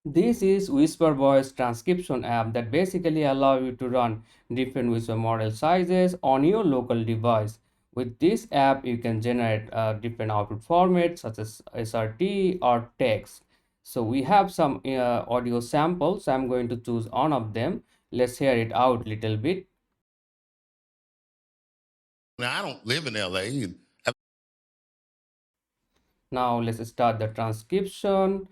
This is Whisper Voice transcription app that basically allow you to run different Whisper model sizes on your local device. With this app, you can generate different output formats such as SRT or text. So we have some audio samples. I'm going to choose one of them. Let's hear it out a little bit. Now, I don't live in LA. Now let's start the transcription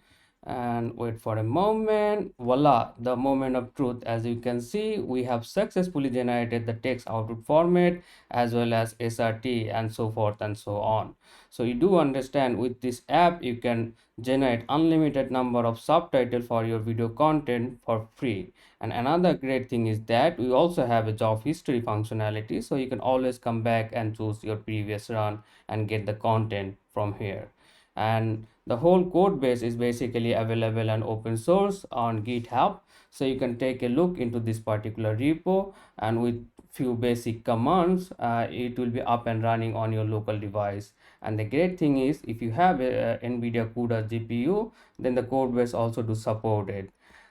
and wait for a moment. Voila, the moment of truth. As you can see, we have successfully generated the text output format as well as SRT and so forth and so on. So you do understand with this app, you can generate unlimited number of subtitles for your video content for free. And another great thing is that we also have a job history functionality. So you can always come back and choose your previous run and get the content from here. And the whole code base is basically available and open source on GitHub, so you can take a look into this particular repo, and with few basic commands it will be up and running on your local device. And the great thing is, if you have a NVIDIA CUDA GPU, then the code base also do support it.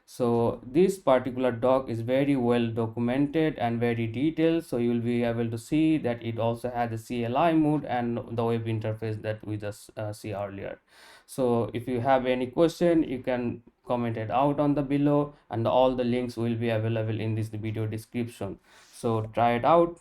So this particular doc is very well documented and very detailed, so you will be able to see that it also has the CLI mode and the web interface that we just see earlier. So if you have any question, you can comment it out on the below, and all the links will be available in this video description. So try it out.